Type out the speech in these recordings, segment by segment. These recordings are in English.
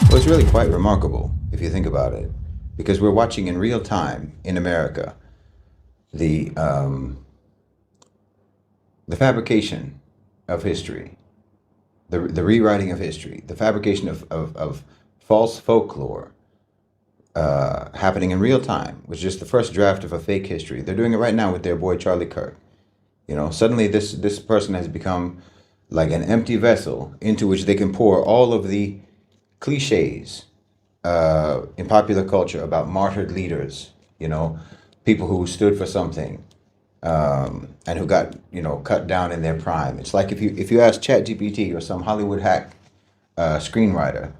Well, it's really quite remarkable if you think about it, because we're watching in real time in America the um, the fabrication of history, the rewriting of history, the fabrication of false folklore happening in real time, which is just the first draft of a fake history. They're doing it right now with their boy Charlie Kirk. Suddenly this person has become like an empty vessel into which they can pour all of the cliches in popular culture about martyred leaders, people who stood for something, and who got, cut down in their prime. It's like if you ask ChatGPT or some Hollywood hack screenwriter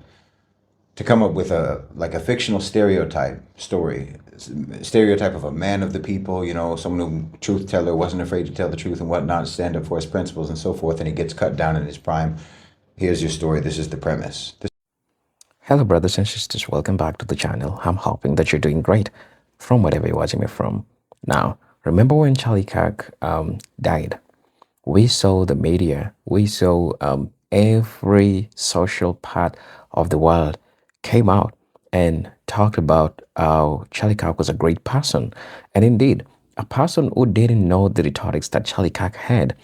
to come up with a fictional stereotype of a man of the people, someone who truth teller, wasn't afraid to tell the truth and whatnot, stand up for his principles and so forth, and he gets cut down in his prime. Here's your story. This is the premise. Hello, brothers and sisters. Welcome back to the channel. I'm hoping that you're doing great from wherever you're watching me from. Now, remember when Charlie Kirk died? We saw the media, we saw every social part of the world came out and talked about how Charlie Kirk was a great person. And indeed, a person who didn't know the rhetorics that Charlie Kirk had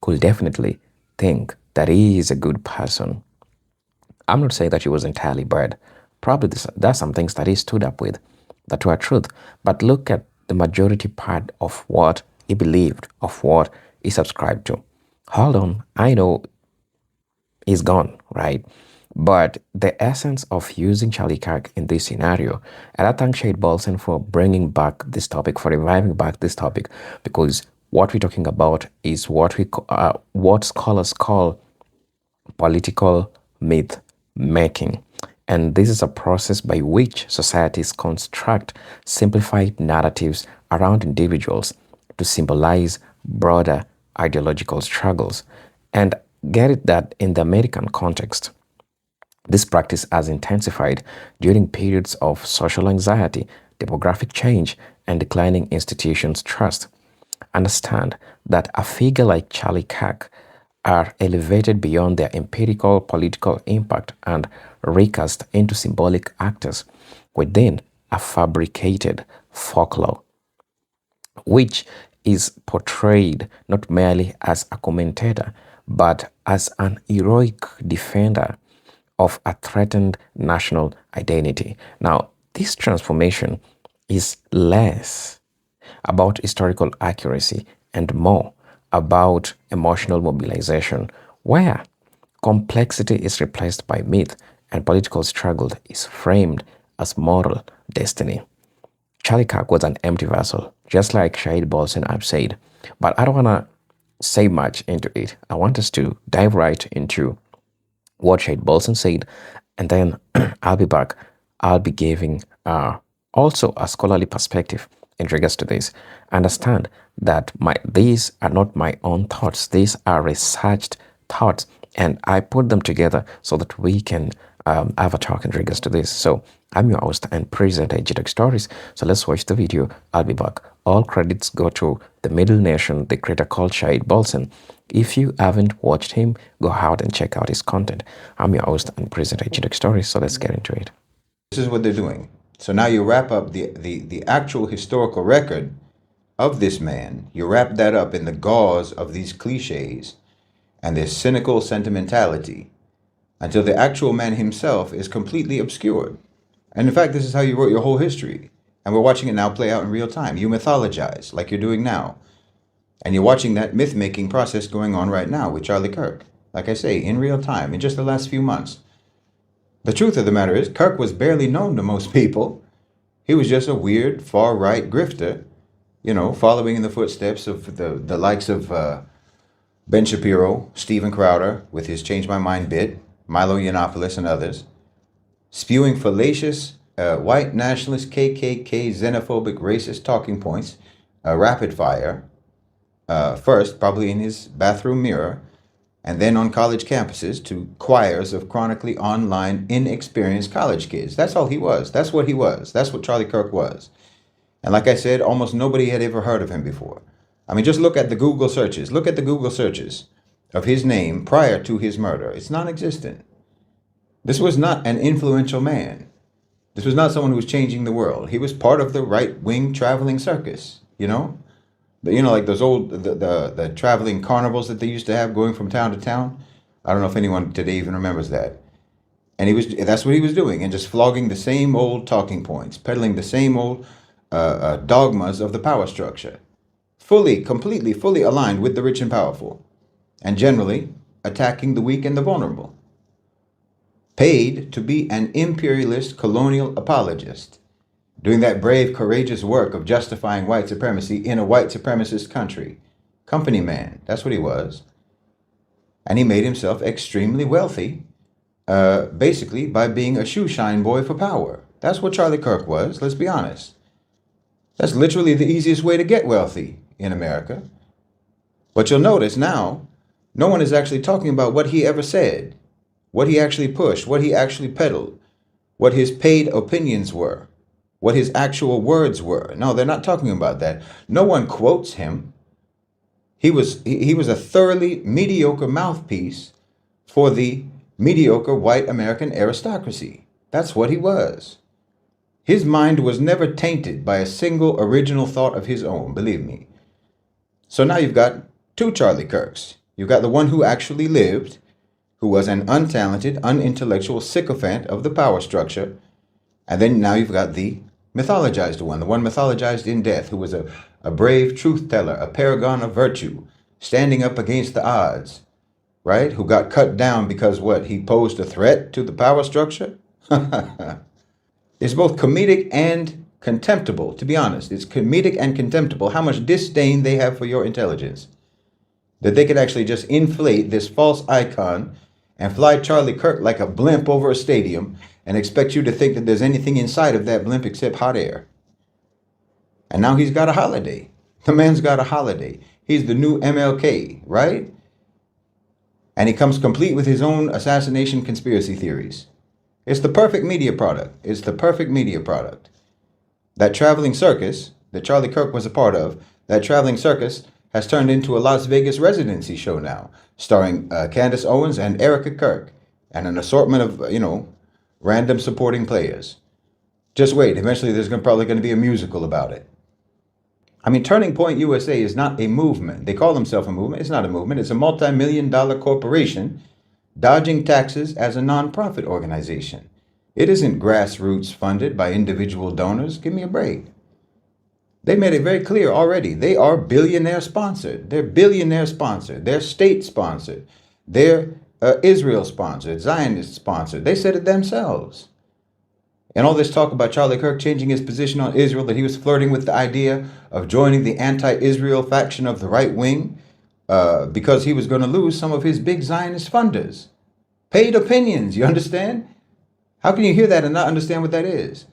could definitely think that he is a good person. I'm not saying that he was entirely bad. Probably there's some things that he stood up with that were truth. But look at the majority part of what he believed, of what he subscribed to. Hold on, I know he's gone, right? But the essence of using Charlie Kirk in this scenario, and I thank Shahid Bolsen for bringing back this topic, for reviving back this topic, because what we're talking about is what scholars call political myth making. And this is a process by which societies construct simplified narratives around individuals to symbolize broader ideological struggles. And get it that in the American context, this practice has intensified during periods of social anxiety, demographic change, and declining institutions' trust. Understand that a figure like Charlie Kirk are elevated beyond their empirical political impact and recast into symbolic actors within a fabricated folklore, which is portrayed not merely as a commentator, but as an heroic defender of a threatened national identity. Now, this transformation is less about historical accuracy and more about emotional mobilization, where complexity is replaced by myth and political struggle is framed as moral destiny. Charlie Kirk was an empty vessel, just like Shahid Bolsen I've said. But I don't want to say much into it. I want us to dive right into what Shahid Bolsen said, and then I'll be back. I'll be giving also a scholarly perspective in regards to this. Understand that these are not my own thoughts. These are researched thoughts, and I put them together so that we can have a talk in regards to this. So I'm your host and presenter, Digital Stories. So let's watch the video. I'll be back. All credits go to the middle nation, the creator called Shahid Bolsen. If you haven't watched him, go out and check out his content. I'm your host and presenter, Digital Stories. So let's get into it. This is what they're doing. So now you wrap up the actual historical record of this man. You wrap that up in the gauze of these cliches and their cynical sentimentality until the actual man himself is completely obscured. And in fact, this is how you wrote your whole history. And we're watching it now play out in real time. You mythologize like you're doing now. And you're watching that myth-making process going on right now with Charlie Kirk. Like I say, in real time, in just the last few months. The truth of the matter is, Kirk was barely known to most people. He was just a weird, far-right grifter, following in the footsteps of the likes of Ben Shapiro, Steven Crowder, with his Change My Mind bit, Milo Yiannopoulos, and others, spewing fallacious white nationalist, KKK, xenophobic, racist talking points, rapid fire, first probably in his bathroom mirror, and then on college campuses to choirs of chronically online, inexperienced college kids. That's all he was. That's what he was. That's what Charlie Kirk was. And like I said, almost nobody had ever heard of him before. I mean, just look at the Google searches. Look at the Google searches of his name prior to his murder. It's non-existent. This was not an influential man. This was not someone who was changing the world. He was part of the right-wing traveling circus, you know? Like those old, the traveling carnivals that they used to have going from town to town. I don't know if anyone today even remembers that. And that's what he was doing, and just flogging the same old talking points, peddling the same old dogmas of the power structure, completely, fully aligned with the rich and powerful, and generally attacking the weak and the vulnerable. Paid to be an imperialist colonial apologist, doing that brave, courageous work of justifying white supremacy in a white supremacist country. Company man, that's what he was. And he made himself extremely wealthy, basically by being a shoeshine boy for power. That's what Charlie Kirk was, let's be honest. That's literally the easiest way to get wealthy in America. But you'll notice now, no one is actually talking about what he ever said, what he actually pushed, what he actually peddled, what his paid opinions were, what his actual words were. No, they're not talking about that. No one quotes him. He was a thoroughly mediocre mouthpiece for the mediocre white American aristocracy. That's what he was. His mind was never tainted by a single original thought of his own, believe me. So now you've got two Charlie Kirks. You've got the one who actually lived, who was an untalented, unintellectual sycophant of the power structure. And then now you've got the mythologized one, the one mythologized in death, who was a brave truth teller, a paragon of virtue, standing up against the odds, right? Who got cut down because what? He posed a threat to the power structure? It's both comedic and contemptible, to be honest. It's comedic and contemptible how much disdain they have for your intelligence. That they could actually just inflate this false icon and fly Charlie Kirk like a blimp over a stadium and expect you to think that there's anything inside of that blimp except hot air. And now he's got a holiday. The man's got a holiday. He's the new MLK, right? And he comes complete with his own assassination conspiracy theories. It's the perfect media product. It's the perfect media product. That traveling circus that Charlie Kirk was a part of, that traveling circus has turned into a Las Vegas residency show now, starring Candace Owens and Erica Kirk, and an assortment of, random supporting players. Just wait, eventually there's probably going to be a musical about it. I mean, Turning Point USA is not a movement. They call themselves a movement. It's not a movement. It's a multi-million-dollar corporation dodging taxes as a non-profit organization. It isn't grassroots funded by individual donors. Give me a break. They made it very clear already. They are billionaire sponsored. They're billionaire sponsored. They're state sponsored. They're Israel sponsored, Zionist sponsored. They said it themselves. And all this talk about Charlie Kirk changing his position on Israel, that he was flirting with the idea of joining the anti-Israel faction of the right wing because he was going to lose some of his big Zionist funders. Paid opinions, you understand? How can you hear that and not understand what that is?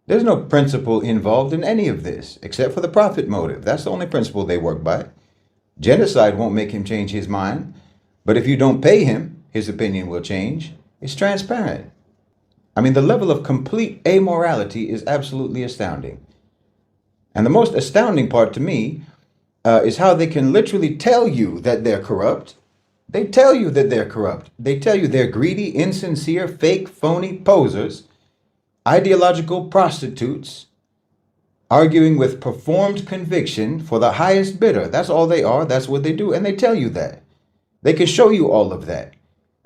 There's no principle involved in any of this, except for the profit motive. That's the only principle they work by. Genocide won't make him change his mind, but if you don't pay him, his opinion will change. It's transparent. I mean, the level of complete amorality is absolutely astounding. And the most astounding part to me is how they can literally tell you that they're corrupt. They tell you that they're corrupt. They tell you they're greedy, insincere, fake, phony posers, ideological prostitutes, arguing with performed conviction for the highest bidder. That's all they are. That's what they do. And they tell you that. They can show you all of that.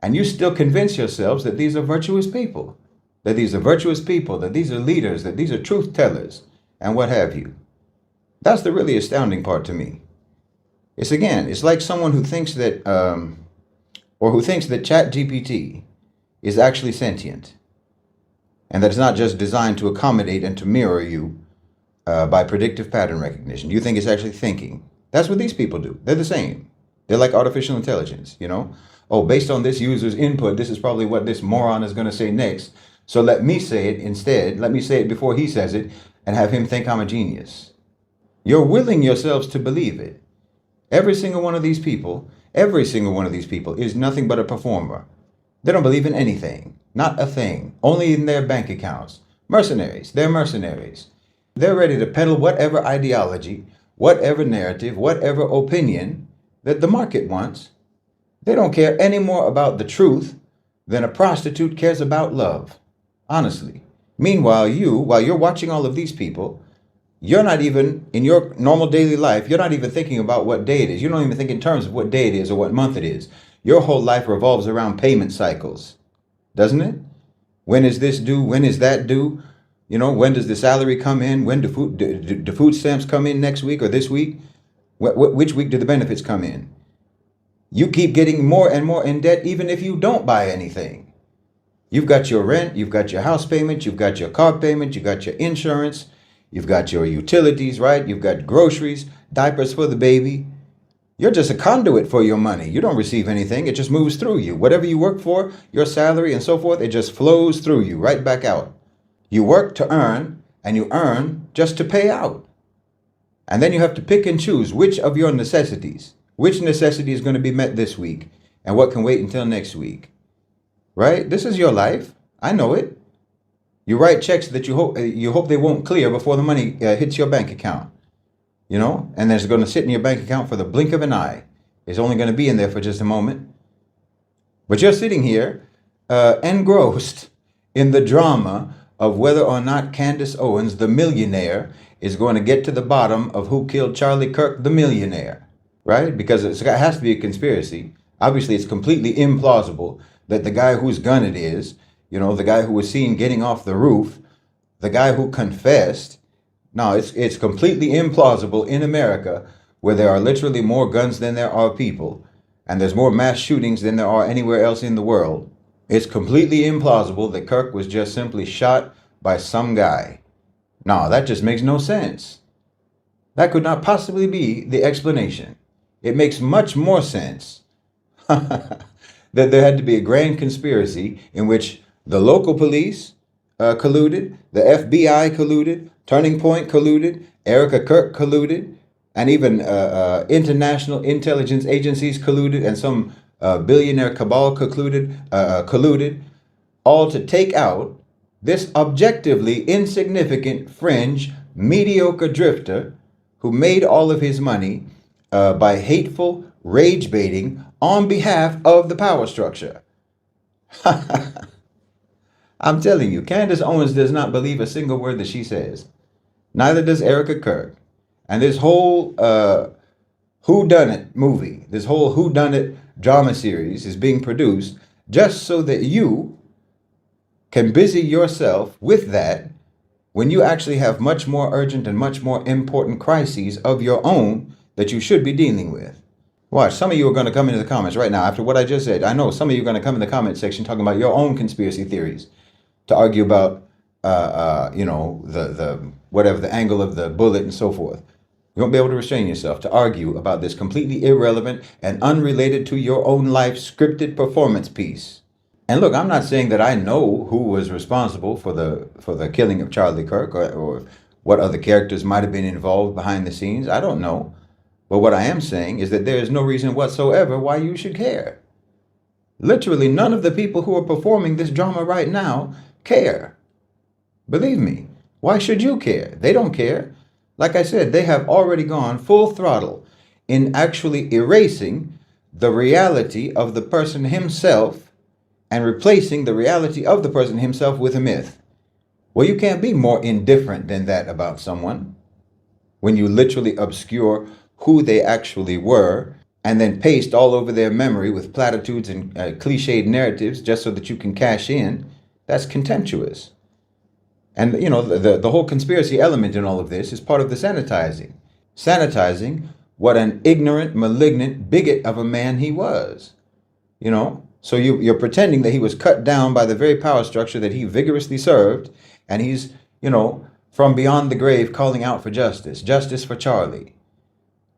And you still convince yourselves that these are virtuous people. That these are virtuous people, that these are leaders, that these are truth tellers, and what have you. That's the really astounding part to me. It's like someone who thinks that, who thinks that ChatGPT is actually sentient, and that it's not just designed to accommodate and to mirror you by predictive pattern recognition. You think it's actually thinking. That's what these people do. They're the same. They're like artificial intelligence, Oh, based on this user's input, this is probably what this moron is going to say next. So let me say it instead. Let me say it before he says it and have him think I'm a genius. You're willing yourselves to believe it. Every single one of these people is nothing but a performer. They don't believe in anything, not a thing, only in their bank accounts. Mercenaries, they're mercenaries. They're ready to peddle whatever ideology, whatever narrative, whatever opinion that the market wants. They don't care any more about the truth than a prostitute cares about love. Honestly. Meanwhile, while you're watching all of these people, you're not even, in your normal daily life, you're not even thinking about what day it is. You don't even think in terms of what day it is or what month it is. Your whole life revolves around payment cycles, doesn't it? When is this due? When is that due? You know, when does the salary come in? When do food stamps come in next week or this week? Which week do the benefits come in? You keep getting more and more in debt even if you don't buy anything. You've got your rent, you've got your house payment, you've got your car payment, you've got your insurance, you've got your utilities, right? You've got groceries, diapers for the baby. You're just a conduit for your money. You don't receive anything. It just moves through you. Whatever you work for, your salary and so forth, it just flows through you right back out. You work to earn, and you earn just to pay out. And then you have to pick and choose which of your necessities, which necessity is going to be met this week, and what can wait until next week. Right? This is your life. I know it. You write checks that you hope they won't clear before the money hits your bank account. You know, and it's going to sit in your bank account for the blink of an eye. It's only going to be in there for just a moment. But you're sitting here engrossed in the drama of whether or not Candace Owens, the millionaire, is going to get to the bottom of who killed Charlie Kirk, the millionaire. Right? Because it has to be a conspiracy. Obviously, it's completely implausible that the guy whose gun it is, you know, the guy who was seen getting off the roof, the guy who confessed. No, it's completely implausible in America, where there are literally more guns than there are people, and there's more mass shootings than there are anywhere else in the world. It's completely implausible that Kirk was just simply shot by some guy. No, that just makes no sense. That could not possibly be the explanation. It makes much more sense that there had to be a grand conspiracy in which the local police colluded, the FBI colluded, Turning Point colluded, Erica Kirk colluded, and even international intelligence agencies colluded, and some billionaire cabal colluded, all to take out this objectively insignificant, fringe, mediocre drifter who made all of his money by hateful rage baiting on behalf of the power structure. I'm telling you, Candace Owens does not believe a single word that she says. Neither does Erica Kirk. And this whole whodunit movie, this whole whodunit drama series is being produced just so that you can busy yourself with that when you actually have much more urgent and much more important crises of your own that you should be dealing with. Watch, some of you are going to come into the comments right now after what I just said. I know some of you are going to come in the comment section talking about your own conspiracy theories to argue about, you know, the whatever, the angle of the bullet and so forth. You won't be able to restrain yourself to argue about this completely irrelevant and unrelated to your own life scripted performance piece. And look, I'm not saying that I know who was responsible for the killing of Charlie Kirk or what other characters might have been involved behind the scenes. I don't know. But what I am saying is that there is no reason whatsoever why you should care. Literally, none of the people who are performing this drama right now care. Believe me. Why should you care? They don't care. Like I said, they have already gone full throttle in actually erasing the reality of the person himself and replacing the reality of the person himself with a myth. Well, you can't be more indifferent than that about someone when you literally obscure who they actually were and then paste all over their memory with platitudes and cliched narratives just so that you can cash in. That's contemptuous. And, you know, the whole conspiracy element in all of this is part of the sanitizing. Sanitizing what an ignorant, malignant bigot of a man he was. You know, so you're pretending that he was cut down by the very power structure that he vigorously served. And he's, you know, from beyond the grave calling out for justice. Justice for Charlie.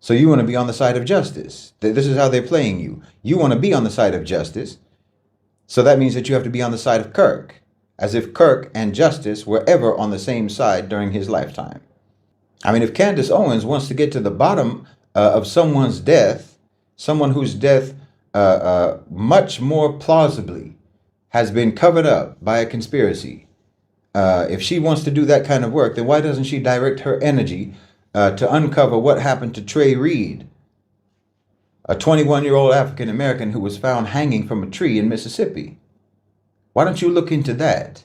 So you want to be on the side of justice. This is how they're playing you. You want to be on the side of justice. So that means that you have to be on the side of Kirk. As if Kirk and justice were ever on the same side during his lifetime. I mean, if Candace Owens wants to get to the bottom of someone's death, someone whose death much more plausibly has been covered up by a conspiracy, if she wants to do that kind of work, then why doesn't she direct her energy to uncover what happened to Trey Reed, a 21-year-old African-American who was found hanging from a tree in Mississippi? Why don't you look into that?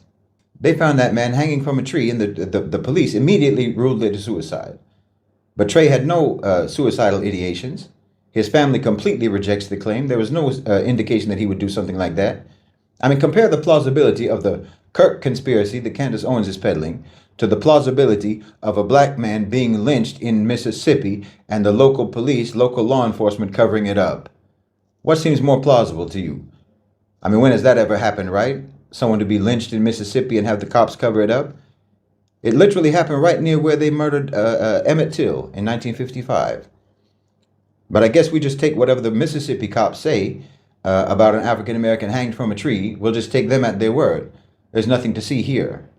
They found that man hanging from a tree, and the police immediately ruled it a suicide. But Trey had no suicidal ideations. His family completely rejects the claim. There was no indication that he would do something like that. I mean, compare the plausibility of the Kirk conspiracy that Candace Owens is peddling to the plausibility of a black man being lynched in Mississippi and the local police, local law enforcement covering it up. What seems more plausible to you? I mean, when has that ever happened, right? Someone to be lynched in Mississippi and have the cops cover it up? It literally happened right near where they murdered Emmett Till in 1955. But I guess we just take whatever the Mississippi cops say about an African American hanged from a tree. We'll just take them at their word. There's nothing to see here.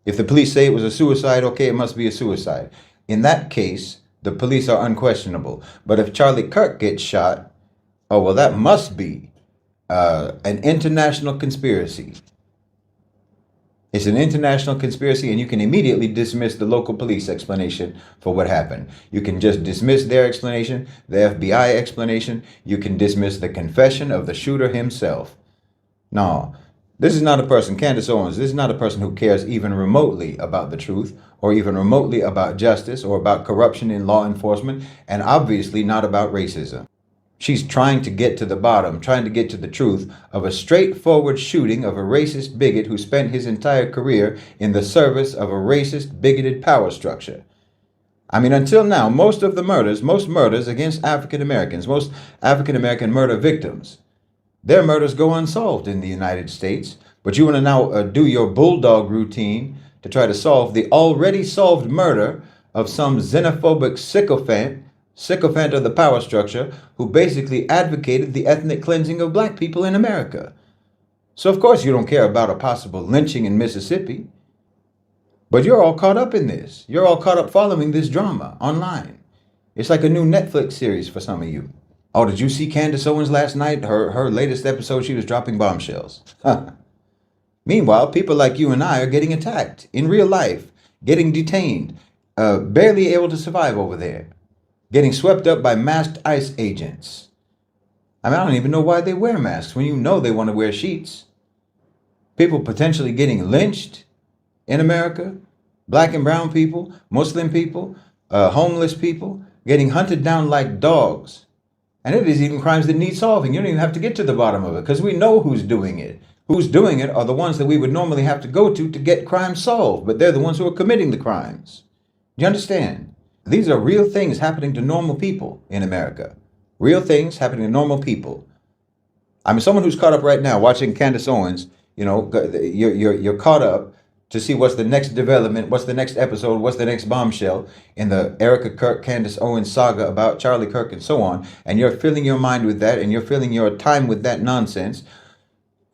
If the police say it was a suicide, okay, it must be a suicide. In that case, the police are unquestionable. But if Charlie Kirk gets shot, oh, well, that must be an international conspiracy. It's an international conspiracy, and you can immediately dismiss the local police explanation for what happened. You can just dismiss their explanation, the FBI explanation. You can dismiss the confession of the shooter himself. No, this is not a person, Candace Owens, this is not a person who cares even remotely about the truth, or even remotely about justice, or about corruption in law enforcement, and obviously not about racism. She's trying to get to the bottom, trying to get to the truth of a straightforward shooting of a racist bigot who spent his entire career in the service of a racist, bigoted power structure. I mean, until now, most murders against African Americans, most African American murder victims, their murders go unsolved in the United States. But you want to now do your bulldog routine to try to solve the already solved murder of some xenophobic sycophant of the power structure who basically advocated the ethnic cleansing of black people in America. So of course you don't care about a possible lynching in Mississippi. But you're all caught up in this. You're all caught up following this drama online. It's like a new Netflix series for some of you. Oh, did you see Candace Owens last night? Her latest episode, she was dropping bombshells. Meanwhile, people like you and I are getting attacked in real life, getting detained, barely able to survive over there. Getting swept up by masked ICE agents. I mean, I don't even know why they wear masks when you know they want to wear sheets. People potentially getting lynched in America. Black and brown people, Muslim people, homeless people, getting hunted down like dogs. And it is even crimes that need solving. You don't even have to get to the bottom of it because we know who's doing it. Who's doing it are the ones that we would normally have to go to get crimes solved, but they're the ones who are committing the crimes. Do you understand? These are real things happening to normal people in America. Real things happening to normal people. I mean, someone who's caught up right now watching Candace Owens, you know, you're caught up to see what's the next development, what's the next episode, what's the next bombshell in the Erica Kirk, Candace Owens saga about Charlie Kirk and so on, and you're filling your mind with that, and you're filling your time with that nonsense.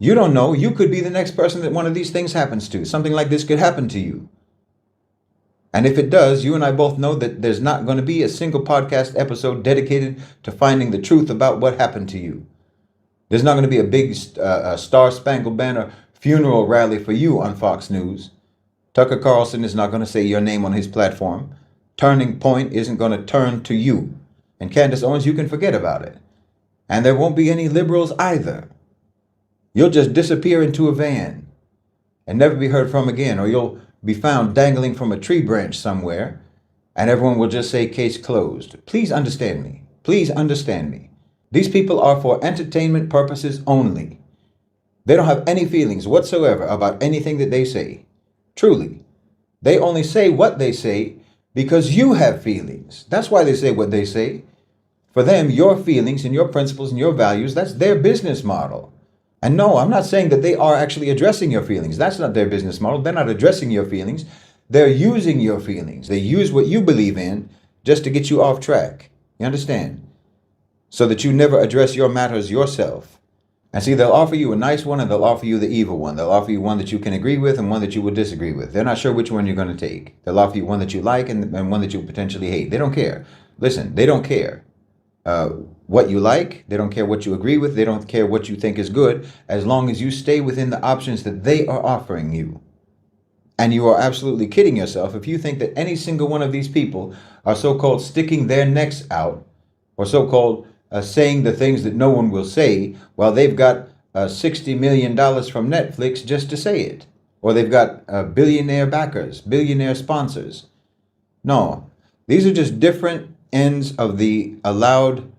You don't know. You could be the next person that one of these things happens to. Something like this could happen to you. And if it does, you and I both know that there's not going to be a single podcast episode dedicated to finding the truth about what happened to you. There's not going to be a big Star-Spangled Banner funeral rally for you on Fox News. Tucker Carlson is not going to say your name on his platform. Turning Point isn't going to turn to you. And Candace Owens, you can forget about it. And there won't be any liberals either. You'll just disappear into a van and never be heard from again, or you'll be found dangling from a tree branch somewhere, and everyone will just say case closed. Please understand me. Please understand me. These people are for entertainment purposes only. They don't have any feelings whatsoever about anything that they say. Truly. They only say what they say because you have feelings. That's why they say what they say. For them, your feelings and your principles and your values, that's their business model. And no, I'm not saying that they are actually addressing your feelings. That's not their business model. They're not addressing your feelings. They're using your feelings. They use what you believe in just to get you off track. You understand? So that you never address your matters yourself. And see, they'll offer you a nice one and they'll offer you the evil one. They'll offer you one that you can agree with and one that you will disagree with. They're not sure which one you're going to take. They'll offer you one that you like and one that you potentially hate. They don't care. Listen, they don't care what you like. They don't care what you agree with. They don't care what you think is good, as long as you stay within the options that they are offering you. And you are absolutely kidding yourself if you think that any single one of these people are so-called sticking their necks out, or so-called saying the things that no one will say, while they've got $60 million from Netflix just to say it. Or they've got billionaire backers, billionaire sponsors. No, these are just different ends of the allowed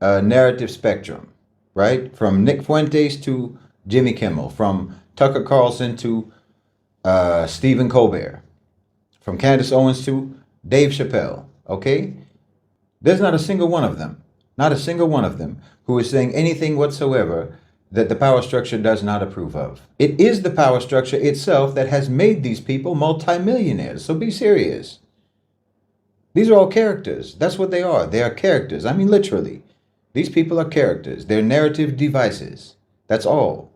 narrative spectrum, right? From Nick Fuentes to Jimmy Kimmel, from Tucker Carlson to Stephen Colbert, from Candace Owens to Dave Chappelle, okay? There's not a single one of them, not a single one of them who is saying anything whatsoever that the power structure does not approve of. It is the power structure itself that has made these people multimillionaires, so be serious. These are all characters. That's what they are. They are characters. I mean, literally. These people are characters. They're narrative devices. That's all.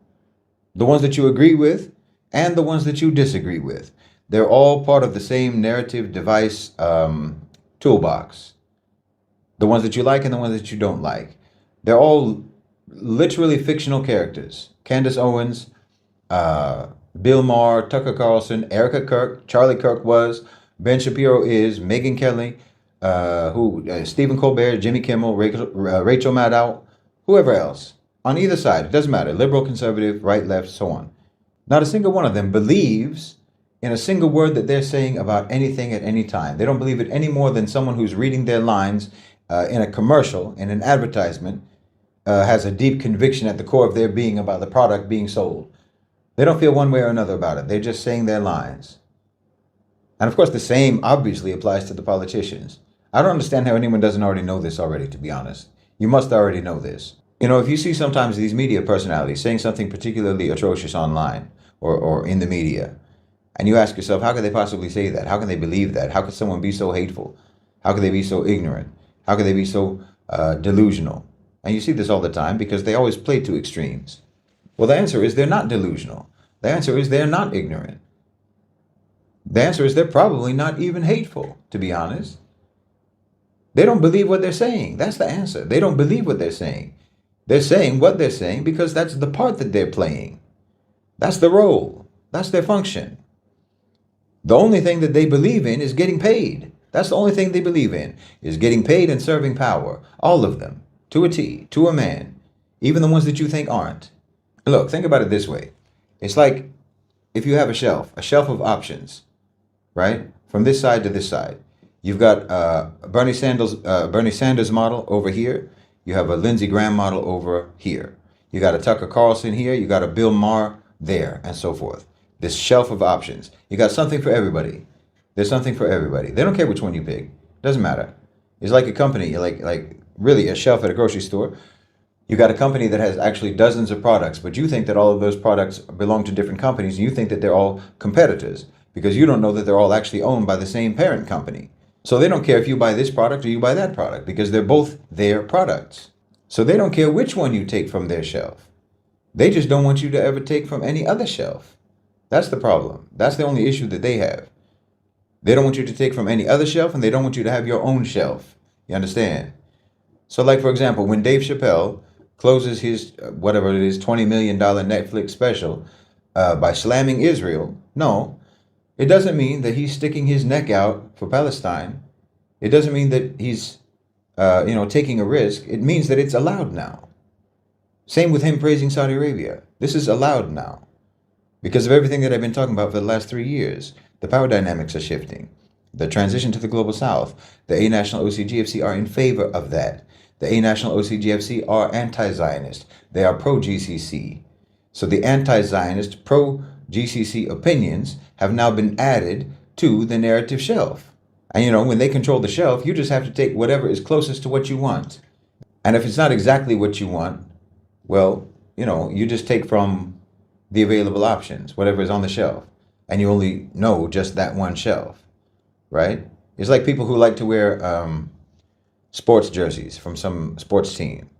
The ones that you agree with and the ones that you disagree with. They're all part of the same narrative device toolbox. The ones that you like and the ones that you don't like. They're all literally fictional characters. Candace Owens, Bill Maher, Tucker Carlson, Erica Kirk, Charlie Kirk was, Ben Shapiro is, Megyn Kelly, Stephen Colbert, Jimmy Kimmel, Rachel Maddow, whoever else. On either side, it doesn't matter. Liberal, conservative, right, left, so on. Not a single one of them believes in a single word that they're saying about anything at any time. They don't believe it any more than someone who's reading their lines in a commercial, in an advertisement, has a deep conviction at the core of their being about the product being sold. They don't feel one way or another about it. They're just saying their lines. And of course, the same obviously applies to the politicians. I don't understand how anyone doesn't already know this already, to be honest. You must already know this. You know, if you see sometimes these media personalities saying something particularly atrocious online or in the media, and you ask yourself, how could they possibly say that? How can they believe that? How could someone be so hateful? How could they be so ignorant? How could they be so delusional? And you see this all the time because they always play to extremes. Well, the answer is they're not delusional. The answer is they're not ignorant. The answer is they're probably not even hateful, to be honest. They don't believe what they're saying. That's the answer. They don't believe what they're saying. They're saying what they're saying because that's the part that they're playing. That's the role. That's their function. The only thing that they believe in is getting paid. That's the only thing they believe in, is getting paid and serving power. All of them. To a T, to a man, even the ones that you think aren't. Look, think about it this way. It's like if you have a shelf of options, right? From this side to this side. You've got Bernie Sanders model over here. You have a Lindsey Graham model over here. You got a Tucker Carlson here. You got a Bill Maher there, and so forth. This shelf of options. You got something for everybody. There's something for everybody. They don't care which one you pick. Doesn't matter. It's like a company, like really a shelf at a grocery store. You got a company that has actually dozens of products, but you think that all of those products belong to different companies, and you think that they're all competitors because you don't know that they're all actually owned by the same parent company. So they don't care if you buy this product or you buy that product because they're both their products. So they don't care which one you take from their shelf. They just don't want you to ever take from any other shelf. That's the problem. That's the only issue that they have. They don't want you to take from any other shelf, and they don't want you to have your own shelf. You understand? So like, for example, when Dave Chappelle closes his, whatever it is, $20 million Netflix special by slamming Israel, no, it doesn't mean that he's sticking his neck out for Palestine. It doesn't mean that he's, taking a risk. It means that it's allowed now. Same with him praising Saudi Arabia. This is allowed now because of everything that I've been talking about for the last 3 years. The power dynamics are shifting. The transition to the global south. The A-National OCGFC are in favor of that. The A-National OCGFC are anti-Zionist. They are pro-GCC. So the anti-Zionist, pro-GCC opinions have now been added to the narrative shelf. And when they control the shelf, you just have to take whatever is closest to what you want. And if it's not exactly what you want, well, you just take from the available options, whatever is on the shelf. And you only know just that one shelf, right? It's like people who like to wear sports jerseys from some sports team.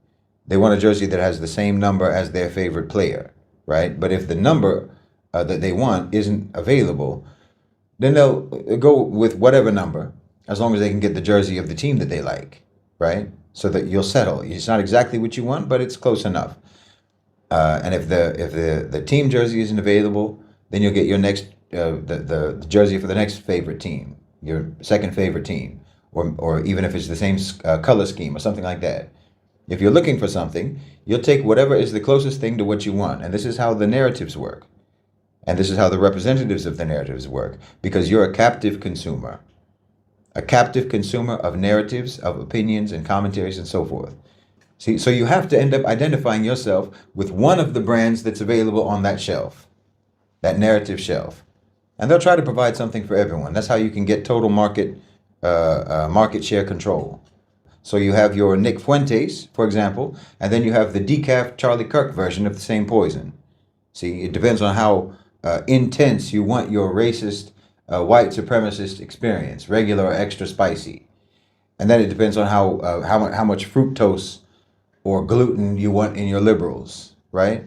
They want a jersey that has the same number as their favorite player, right? But if the number that they want isn't available, then they'll go with whatever number, as long as they can get the jersey of the team that they like, right? So that you'll settle. It's not exactly what you want, but it's close enough. And if the team jersey isn't available, then you'll get your next the jersey for the next favorite team, your second favorite team, or even if it's the same color scheme or something like that. If you're looking for something, you'll take whatever is the closest thing to what you want. And this is how the narratives work. And this is how the representatives of the narratives work, because you're a captive consumer of narratives, of opinions and commentaries and so forth. See, so you have to end up identifying yourself with one of the brands that's available on that shelf, that narrative shelf. And they'll try to provide something for everyone. That's how you can get total market share control. So you have your Nick Fuentes, for example, and then you have the decaf Charlie Kirk version of the same poison. See, it depends on how intense you want your racist, white supremacist experience, regular or extra spicy. And then it depends on how much fructose or gluten you want in your liberals, right?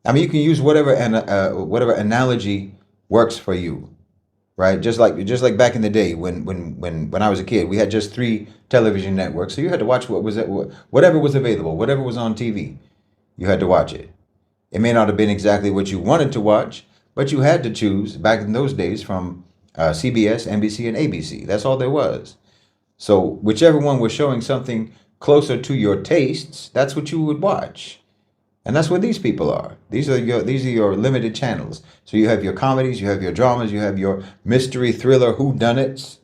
I mean, you can use whatever analogy works for you, right? Just like back in the day when I was a kid, we had just 3 television networks, so you had to watch whatever was available, whatever was on TV, you had to watch it. It may not have been exactly what you wanted to watch, but you had to choose back in those days from CBS, NBC, and ABC. That's all there was. So whichever one was showing something closer to your tastes, that's what you would watch. And that's what these people are. These are your limited channels. So you have your comedies, you have your dramas, you have your mystery thriller whodunits.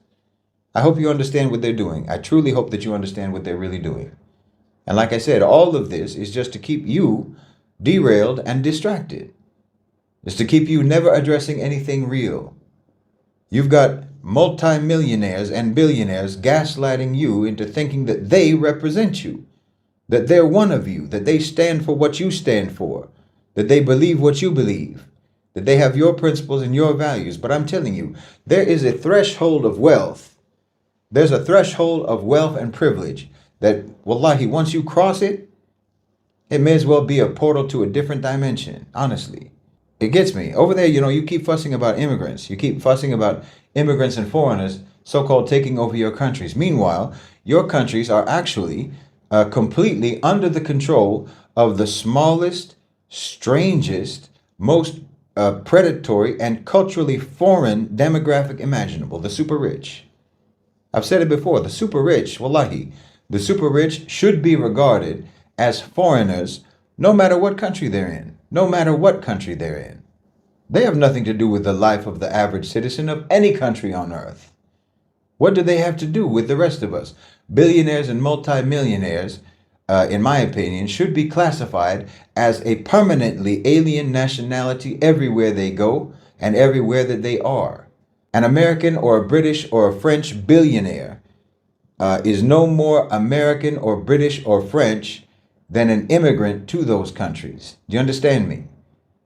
I hope you understand what they're doing. I truly hope that you understand what they're really doing. And like I said, all of this is just to keep you derailed and distracted. It's to keep you never addressing anything real. You've got multimillionaires and billionaires gaslighting you into thinking that they represent you, that they're one of you, that they stand for what you stand for, that they believe what you believe, that they have your principles and your values. But I'm telling you, there is a threshold of wealth. There's a threshold of wealth and privilege that, wallahi, once you cross it, it may as well be a portal to a different dimension, honestly. It gets me. Over there, you keep fussing about immigrants. You keep fussing about immigrants and foreigners, so-called taking over your countries. Meanwhile, your countries are actually completely under the control of the smallest, strangest, most predatory and culturally foreign demographic imaginable, the super rich. I've said it before, the super rich, wallahi, the super rich should be regarded as foreigners no matter what country they're in. No matter what country they're in. They have nothing to do with the life of the average citizen of any country on earth. What do they have to do with the rest of us? Billionaires and multimillionaires, in my opinion, should be classified as a permanently alien nationality everywhere they go and everywhere that they are. An American or a British or a French billionaire is no more American or British or French than an immigrant to those countries. Do you understand me?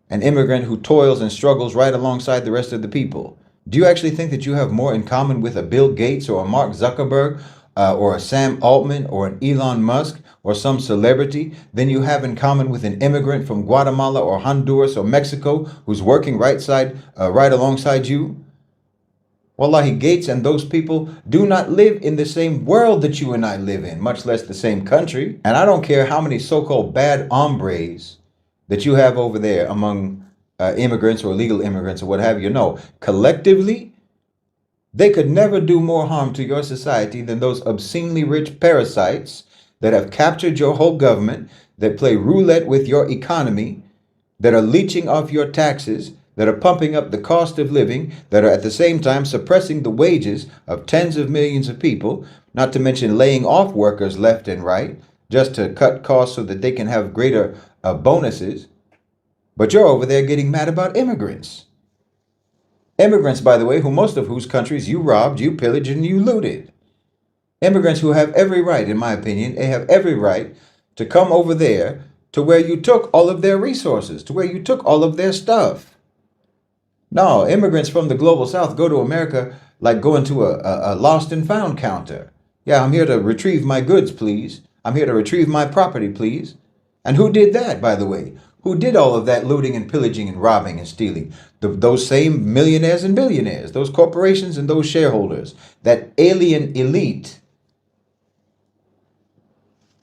An immigrant who toils and struggles right alongside the rest of the people. Do you actually think that you have more in common with a Bill Gates or a Mark Zuckerberg or a Sam Altman or an Elon Musk or some celebrity than you have in common with an immigrant from Guatemala or Honduras or Mexico who's working right alongside you? Wallahi, Gates and those people do not live in the same world that you and I live in, much less the same country. And I don't care how many so-called bad hombres that you have over there among immigrants or illegal immigrants or what have you. No, collectively, they could never do more harm to your society than those obscenely rich parasites that have captured your whole government, that play roulette with your economy, that are leeching off your taxes, that are pumping up the cost of living, that are at the same time suppressing the wages of tens of millions of people, not to mention laying off workers left and right, just to cut costs so that they can have greater bonuses. But you're over there getting mad about immigrants. Immigrants, by the way, most of whose countries you robbed, you pillaged, and you looted. Immigrants who have every right, in my opinion, they have every right to come over there to where you took all of their resources, to where you took all of their stuff. No, immigrants from the global south go to America like going to a lost and found counter. Yeah, I'm here to retrieve my goods, please. I'm here to retrieve my property, please. And who did that, by the way? Who did all of that looting and pillaging and robbing and stealing? Those same millionaires and billionaires, those corporations and those shareholders, that alien elite.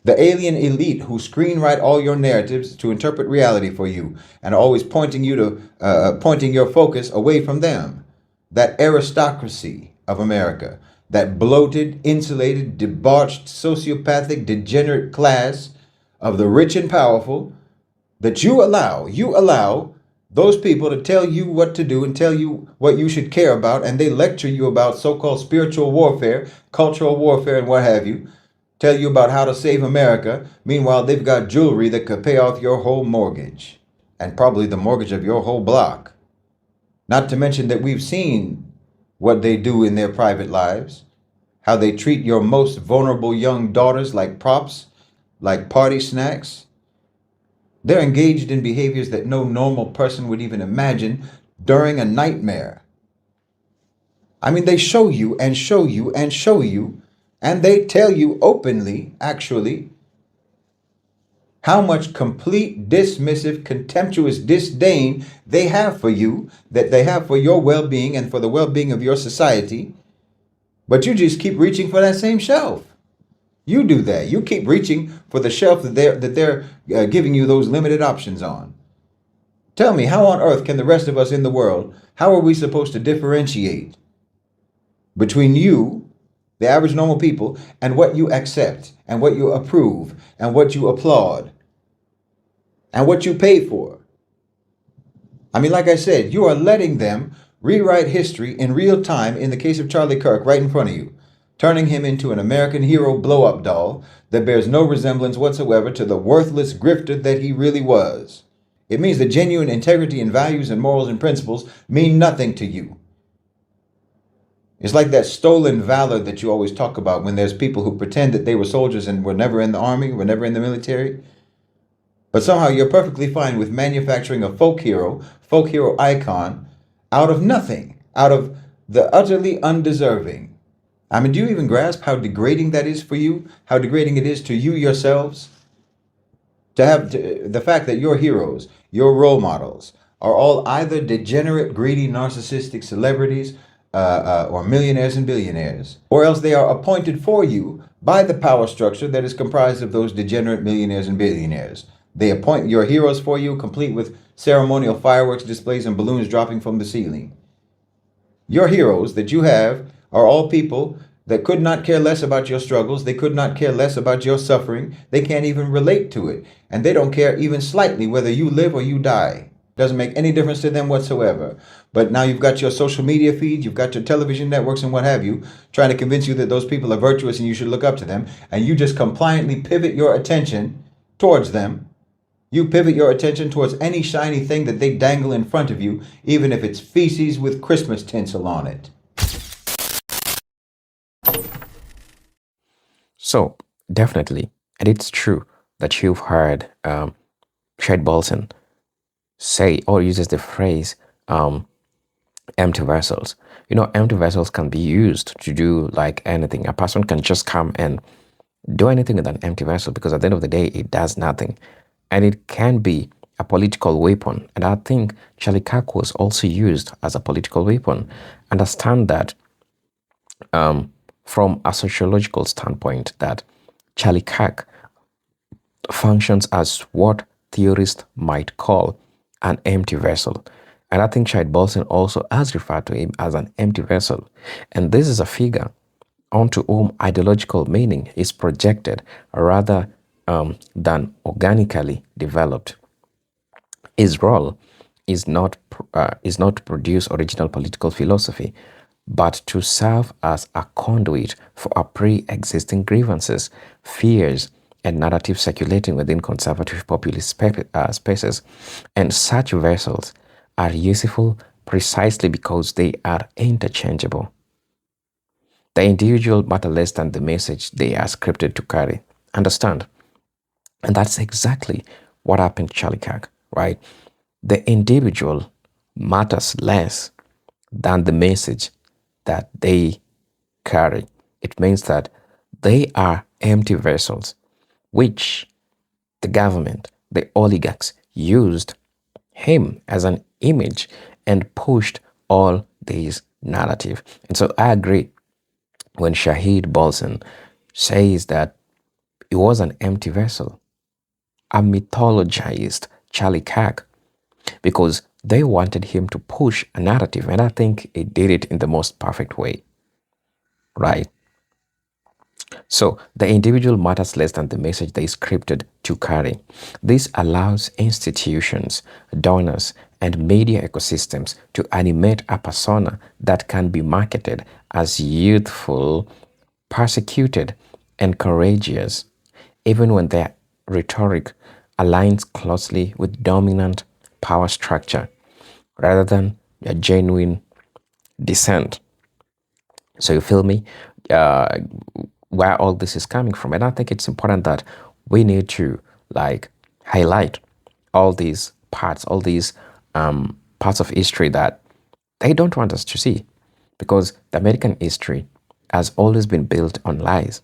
The alien elite who screenwrite all your narratives to interpret reality for you and are always pointing your focus away from them. That aristocracy of America, that bloated, insulated, debauched, sociopathic, degenerate class of the rich and powerful, that you allow those people to tell you what to do and tell you what you should care about, and they lecture you about so-called spiritual warfare, cultural warfare, and what have you, tell you about how to save America. Meanwhile, they've got jewelry that could pay off your whole mortgage and probably the mortgage of your whole block. Not to mention that we've seen what they do in their private lives, how they treat your most vulnerable young daughters like props, like party snacks. They're engaged in behaviors that no normal person would even imagine during a nightmare. I mean, they show you and show you and show you, and they tell you openly, actually, how much complete, dismissive, contemptuous disdain they have for you, that they have for your well-being and for the well-being of your society. But you just keep reaching for that same shelf. You do that. You keep reaching for the shelf that they're giving you those limited options on. Tell me, how on earth can the rest of us in the world, how are we supposed to differentiate between you, the average normal people, and what you accept and what you approve and what you applaud and what you pay for? I mean, like I said, you are letting them rewrite history in real time, in the case of Charlie Kirk, right in front of you, turning him into an American hero blow-up doll that bears no resemblance whatsoever to the worthless grifter that he really was. It means that genuine integrity and values and morals and principles mean nothing to you. It's like that stolen valor that you always talk about when there's people who pretend that they were soldiers and were never in the army, were never in the military. But somehow you're perfectly fine with manufacturing a folk hero icon out of nothing, out of the utterly undeserving. I mean, do you even grasp how degrading that is for you? How degrading it is to you yourselves? To have the fact that your heroes, your role models, are all either degenerate, greedy, narcissistic celebrities or millionaires and billionaires, or else they are appointed for you by the power structure that is comprised of those degenerate millionaires and billionaires. They appoint your heroes for you, complete with ceremonial fireworks displays and balloons dropping from the ceiling. Your heroes that you have are all people that could not care less about your struggles. They could not care less about your suffering. They can't even relate to it. And they don't care even slightly whether you live or you die. Doesn't make any difference to them whatsoever. But now you've got your social media feeds, you've got your television networks and what have you, trying to convince you that those people are virtuous and you should look up to them. And you just compliantly pivot your attention towards them. You pivot your attention towards any shiny thing that they dangle in front of you, even if it's feces with Christmas tinsel on it. So, definitely, and it's true that you've heard Shahid Bolsen say or uses the phrase empty vessels. You know, empty vessels can be used to do like anything. A person can just come and do anything with an empty vessel, because at the end of the day, it does nothing. And it can be a political weapon. And I think Charlie Kirk was also used as a political weapon. Understand that from a sociological standpoint, that Charlie Kirk functions as what theorists might call an empty vessel. And I think Shahid Bolsen also has referred to him as an empty vessel. And this is a figure onto whom ideological meaning is projected rather than organically developed. His role is not to produce original political philosophy, but to serve as a conduit for our pre-existing grievances, fears, and narratives circulating within conservative populist spaces. And such vessels are useful precisely because they are interchangeable. The individual matter less than the message they are scripted to carry. Understand? And that's exactly what happened to Charlie Kirk, right? The individual matters less than the message that they carry. It means that they are empty vessels, which the government, the oligarchs, used him as an image and pushed all these narrative. And so I agree when Shahid Bolsen says that it was an empty vessel, a mythologized Charlie Kirk, because they wanted him to push a narrative, and I think he did it in the most perfect way, right? So the individual matters less than the message they scripted to carry. This allows institutions, donors, and media ecosystems to animate a persona that can be marketed as youthful, persecuted, and courageous, even when their rhetoric aligns closely with dominant power structure rather than a genuine dissent. So you feel me? Uh, where all this is coming from. And I think it's important that we need to like highlight all these parts, all these parts of history that they don't want us to see, because the American history has always been built on lies,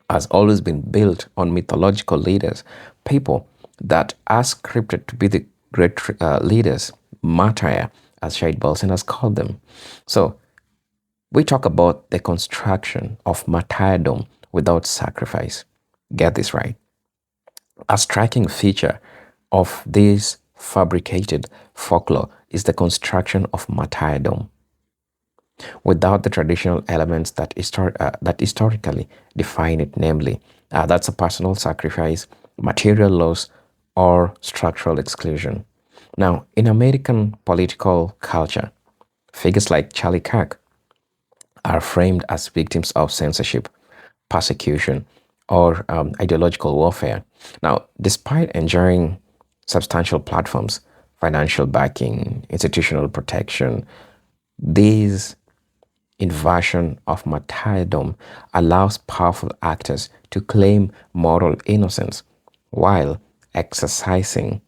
has always been built on mythological leaders, people that are scripted to be the great leaders, Matyr, as Shahid Bolsen has called them. So we talk about the construction of martyrdom without sacrifice. Get this right. A striking feature of this fabricated folklore is the construction of martyrdom without the traditional elements that historically define it, namely, that's a personal sacrifice, material loss, or structural exclusion. Now, in American political culture, figures like Charlie Kirk are framed as victims of censorship, persecution, or ideological warfare. Now, despite enjoying substantial platforms, financial backing, institutional protection, this inversion of martyrdom allows powerful actors to claim moral innocence while exercising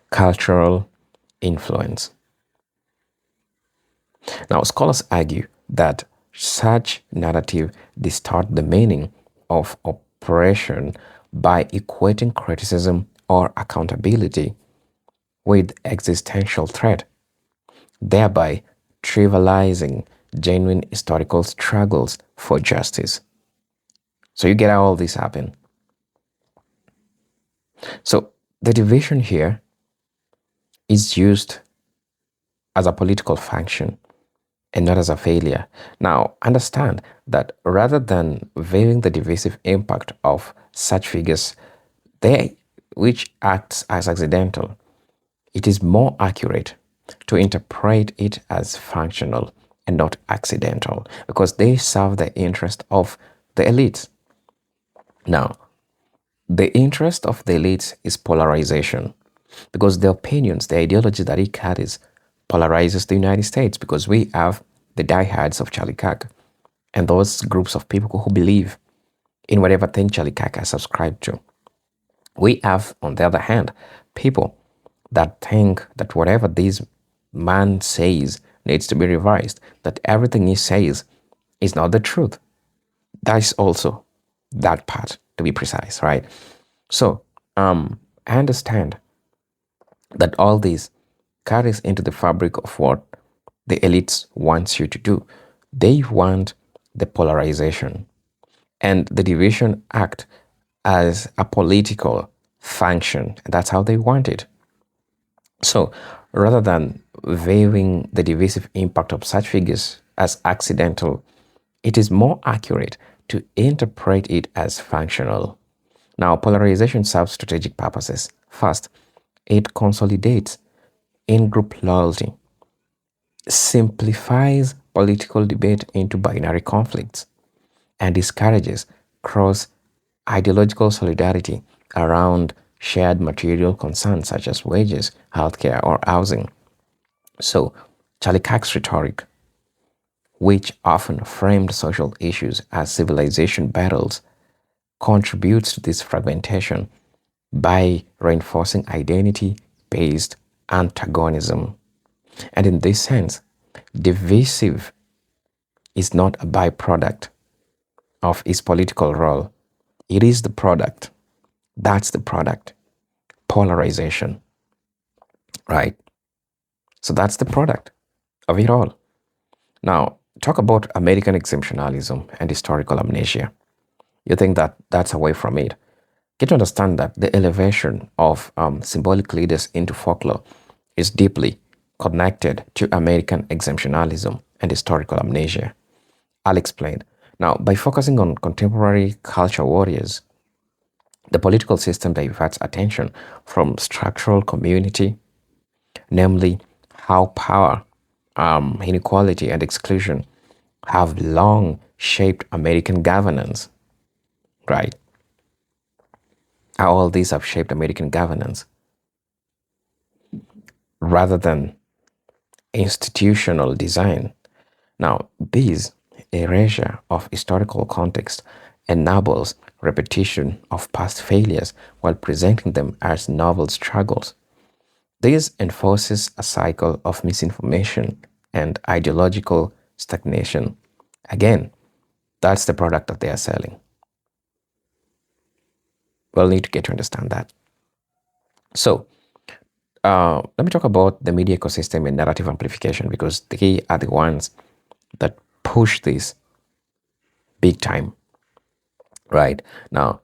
cultural influence. Now, scholars argue that such narrative distort the meaning of oppression by equating criticism or accountability with existential threat, thereby trivializing genuine historical struggles for justice. So you get how all this happen. So the division here is used as a political function and not as a failure. Now, understand that rather than viewing the divisive impact of such figures, they which acts as accidental, it is more accurate to interpret it as functional and not accidental, because they serve the interest of the elites. Now, the interest of the elites is polarization, because the opinions, the ideology that he carries polarizes the United States, because we have the diehards of Charlie Kirk and those groups of people who believe in whatever thing Charlie Kirk has subscribed to. We have, on the other hand, people that think that whatever this man says needs to be revised, that everything he says is not the truth. That is also that part, to be precise, right? So, I understand that all this carries into the fabric of what the elites wants you to do. They want the polarization and the division act as a political function. That's how they want it. So rather than viewing the divisive impact of such figures as accidental, it is more accurate to interpret it as functional. Now, polarization serves strategic purposes. First, it consolidates in-group loyalty, simplifies political debate into binary conflicts, and discourages cross ideological solidarity around shared material concerns such as wages, healthcare, or housing. So, Charlie Kirk's rhetoric, which often framed social issues as civilization battles, contributes to this fragmentation by reinforcing identity based antagonism. And in this sense, divisive is not a byproduct of his political role, it is the product. That's the product. Polarization, right? So that's the product of it all. Now, talk about American exemptionalism and historical amnesia. You think that that's away from it. Get to understand that the elevation of symbolic leaders into folklore is deeply connected to American exemptionalism and historical amnesia. I'll explain. Now, by focusing on contemporary culture warriors, the political system diverts attention from structural community, namely how power, inequality, and exclusion have long shaped American governance, right? How all these have shaped American governance rather than institutional design. Now, this erasure of historical context enables repetition of past failures while presenting them as novel struggles. This enforces a cycle of misinformation and ideological stagnation. Again, that's the product that they are selling. We'll need to get to understand that. So, let me talk about the media ecosystem and narrative amplification because they are the ones that push this big time, right? Now,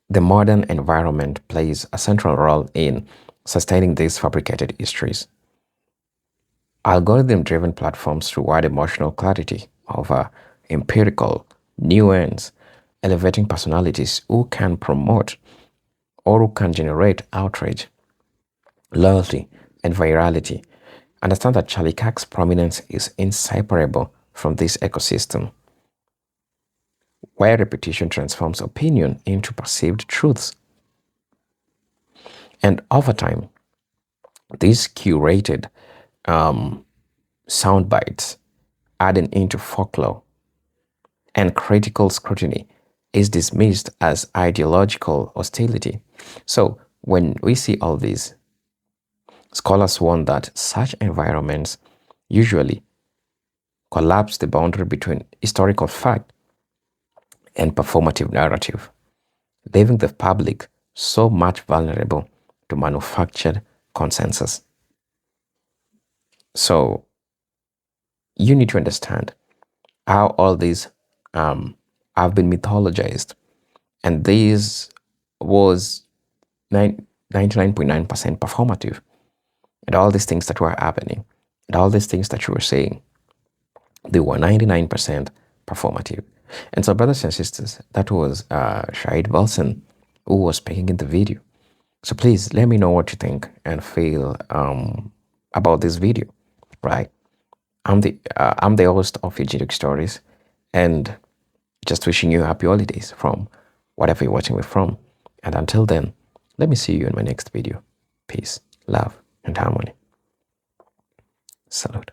the modern environment plays a central role in sustaining these fabricated histories. Algorithm-driven platforms reward emotional clarity over empirical nuance, elevating personalities who can promote or who can generate outrage, loyalty, and virality. Understand that Charlie Kirk's prominence is inseparable from this ecosystem, where repetition transforms opinion into perceived truths. And over time, these curated sound bites adding into folklore and critical scrutiny is dismissed as ideological hostility. So when we see all this, scholars warn that such environments usually collapse the boundary between historical fact and performative narrative, leaving the public so much vulnerable to manufactured consensus. So you need to understand how all these have been mythologized, and this was 99.9% performative, and all these things that were happening, and all these things that you were saying, they were 99% performative. And so, brothers and sisters, that was Shahid Bolsen who was speaking in the video. So please let me know what you think and feel about this video, right? I'm the host of Fugitive Stories, and just wishing you happy holidays from whatever you're watching me from. And until then, let me see you in my next video. Peace, love, and harmony. Salute.